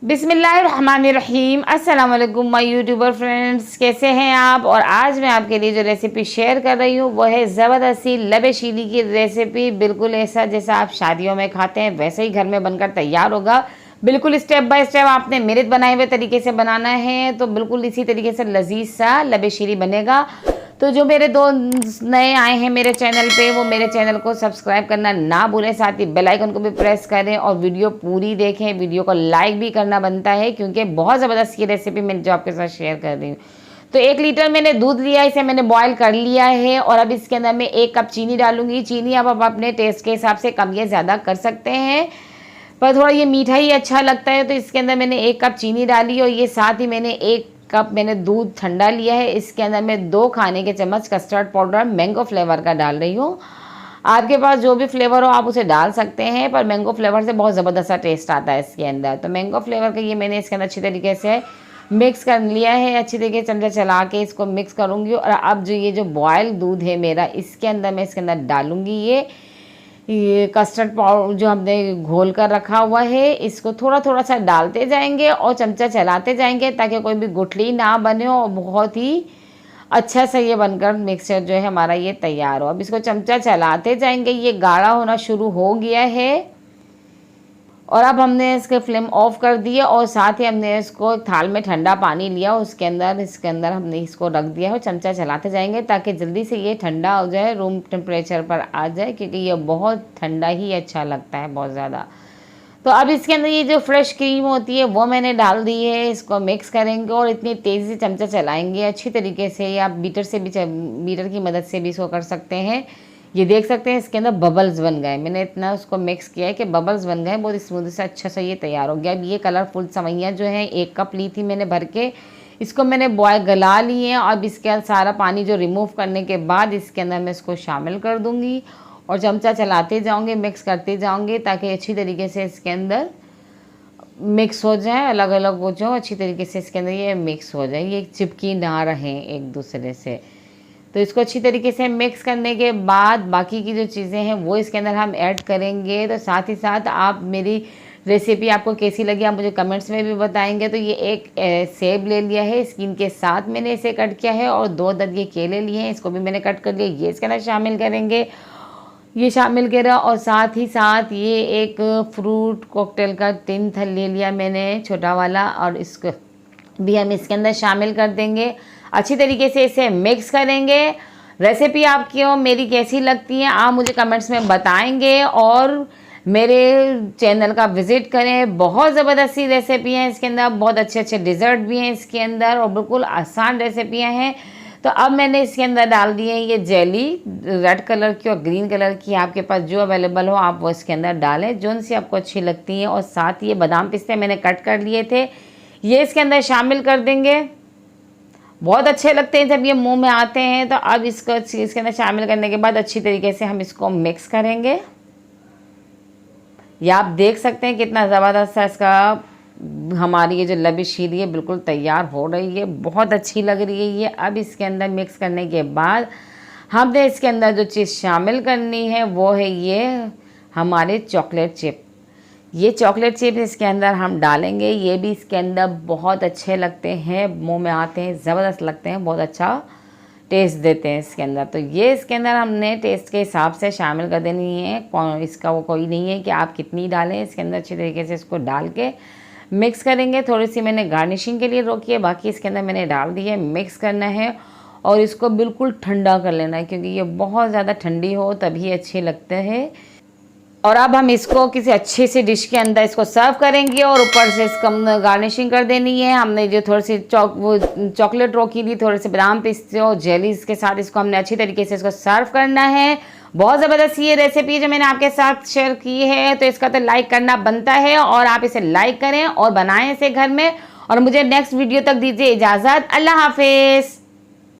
बिस्मिल्लाहिर्रहमानिर्रहीम। अस्सलाम वालेकुम माय यूट्यूबर फ्रेंड्स, कैसे हैं आप। और आज मैं आपके लिए जो रेसिपी शेयर कर रही हूँ वो है ज़बरदस्ती लबे शीरी की रेसिपी। बिल्कुल ऐसा जैसा आप शादियों में खाते हैं वैसे ही घर में बनकर तैयार होगा। बिल्कुल स्टेप बाय स्टेप आपने मेरे बनाए हुए तरीके से बनाना है तो बिल्कुल इसी तरीके से लजीज सा लबे शीरी बनेगा। तो जो मेरे दोस्त नए आए हैं मेरे चैनल पे वो मेरे चैनल को सब्सक्राइब करना ना भूलें, साथ ही बेल आइकन को भी प्रेस करें और वीडियो पूरी देखें। वीडियो को लाइक भी करना बनता है क्योंकि बहुत ज़बरदस्त ये रेसिपी मैं जो आपके साथ शेयर कर रही हूँ। तो 1 लीटर मैंने दूध लिया, इसे मैंने बॉयल कर लिया है और अब इसके अंदर मैं 1 कप चीनी डालूंगी। चीनी अब आप अपने टेस्ट के हिसाब से कम या ज़्यादा कर सकते हैं, पर थोड़ा ये मीठा ही अच्छा लगता है तो इसके अंदर मैंने 1 कप चीनी डाली। और ये साथ ही मैंने 1 कप मैंने दूध ठंडा लिया है। इसके अंदर मैं 2 खाने के चम्मच कस्टर्ड पाउडर मैंगो फ्लेवर का डाल रही हूँ। आपके पास जो भी फ्लेवर हो आप उसे डाल सकते हैं, पर मैंगो फ्लेवर से बहुत ज़बरदस्त सा टेस्ट आता है इसके अंदर। तो मैंगो फ्लेवर का ये मैंने इसके अंदर अच्छी तरीके से मिक्स कर लिया है। अच्छी तरीके से चमचा चला के इसको मिक्स करूँगी। और अब जो ये जो बॉयल दूध है मेरा इसके अंदर मैं इसके अंदर डालूँगी ये कस्टर्ड पाउडर जो हमने घोल कर रखा हुआ है। इसको थोड़ा थोड़ा सा डालते जाएंगे और चमचा चलाते जाएंगे ताकि कोई भी गुठली ना बने और बहुत ही अच्छा सा ये बनकर मिक्सचर जो है हमारा ये तैयार हो। अब इसको चमचा चलाते जाएंगे, ये गाढ़ा होना शुरू हो गया है और अब हमने इसके फ्लेम ऑफ कर दिया और साथ ही हमने इसको थाल में ठंडा पानी लिया, उसके अंदर इसके अंदर हमने इसको रख दिया है। चमचा चलाते जाएंगे ताकि जल्दी से ये ठंडा हो जाए, रूम टेम्परेचर पर आ जाए, क्योंकि ये बहुत ठंडा ही अच्छा लगता है बहुत ज़्यादा। तो अब इसके अंदर ये जो फ्रेश क्रीम होती है वो मैंने डाल दी है। इसको मिक्स करेंगे और इतनी तेज़ी से चमचा चलाएंगे अच्छी तरीके से। आप बीटर से भी बीटर की मदद से भी इसको कर सकते हैं। ये देख सकते हैं इसके अंदर बबल्स बन गए। मैंने इतना उसको मिक्स किया है कि बबल्स बन गए, बहुत स्मूथ से अच्छा सा ये तैयार हो गया। अब ये कलरफुल सेवइयाँ जो है 1 कप ली थी मैंने भर के, इसको मैंने बॉयल गला ली है। अब इसके सारा पानी जो रिमूव करने के बाद इसके अंदर मैं इसको शामिल कर दूँगी और चमचा चलाते जाऊँगी, मिक्स करते जाऊँगी ताकि अच्छी तरीके से इसके अंदर मिक्स हो जाए, अलग अलग हो जाओ अच्छी तरीके से इसके अंदर ये मिक्स हो जाए, ये चिपकी ना रहें एक दूसरे से। तो इसको अच्छी तरीके से मिक्स करने के बाद बाकी की जो चीज़ें हैं वो इसके अंदर हम ऐड करेंगे। तो साथ ही साथ आप मेरी रेसिपी आपको कैसी लगी आप मुझे कमेंट्स में भी बताएंगे। तो ये एक सेब ले लिया है, स्किन के साथ मैंने इसे कट किया है और 2 दर्द ये केले लिए हैं, इसको भी मैंने कट कर लिया, ये इसके अंदर शामिल करेंगे, ये शामिल करा। और साथ ही साथ ये एक फ्रूट कॉकटेल का टिन ले लिया मैंने छोटा वाला और इसको भी हम इसके अंदर शामिल कर देंगे। अच्छी तरीके से इसे मिक्स करेंगे। रेसिपी आपकी और मेरी कैसी लगती है आप मुझे कमेंट्स में बताएंगे और मेरे चैनल का विज़िट करें। बहुत ज़बरदस्ती रेसिपी हैं इसके अंदर, बहुत अच्छे अच्छे डिज़र्ट भी हैं इसके अंदर और बिल्कुल आसान रेसिपियाँ हैं। तो अब मैंने इसके अंदर डाल दी है ये जेली, रेड कलर की और ग्रीन कलर की, आपके पास जो अवेलेबल हो आप वो इसके अंदर डालें जो सी आपको अच्छी लगती हैं। और साथ ये बादाम पिस्ते मैंने कट कर लिए थे, ये इसके अंदर शामिल कर देंगे। बहुत अच्छे लगते हैं जब ये मुंह में आते हैं। तो अब इसको इसके अंदर शामिल करने के बाद अच्छी तरीके से हम इसको मिक्स करेंगे। ये आप देख सकते हैं कितना ज़बरदस्त है इसका हमारी ये जो लबी शीरी है बिल्कुल तैयार हो रही है, बहुत अच्छी लग रही है ये। अब इसके अंदर मिक्स करने के बाद हमने इसके अंदर जो चीज़ शामिल करनी है वो है ये हमारे चॉकलेट चिप। ये चॉकलेट चिप इसके अंदर हम डालेंगे, ये भी इसके अंदर बहुत अच्छे लगते हैं, मुंह में आते हैं, ज़बरदस्त लगते हैं, बहुत अच्छा टेस्ट देते हैं इसके अंदर। तो ये इसके अंदर हमने टेस्ट के हिसाब से शामिल कर देनी है, इसका वो कोई नहीं है कि आप कितनी डालें। इसके अंदर अच्छी तरीके से इसको डाल के मिक्स करेंगे। थोड़ी सी मैंने गार्निशिंग के लिए रोकी है, बाकी इसके अंदर मैंने डाल दी है। मिक्स करना है और इसको बिल्कुल ठंडा कर लेना है क्योंकि ये बहुत ज़्यादा ठंडी हो तभी अच्छे लगते हैं। और अब हम इसको किसी अच्छी सी डिश के अंदर इसको सर्व करेंगे और ऊपर से इसको गार्निशिंग कर देनी है। हमने जो थोड़ी सी चॉकलेट रोकी थी, थोड़े से बादाम पिस्ते और जेलीज के साथ इसको हमने अच्छी तरीके से इसको सर्व करना है। बहुत ज़बरदस्त ये रेसिपी जो मैंने आपके साथ शेयर की है, तो इसका तो लाइक करना बनता है और आप इसे लाइक करें और बनाएं इसे घर में। और मुझे नेक्स्ट वीडियो तक दीजिए इजाज़त। अल्लाह हाफिज़।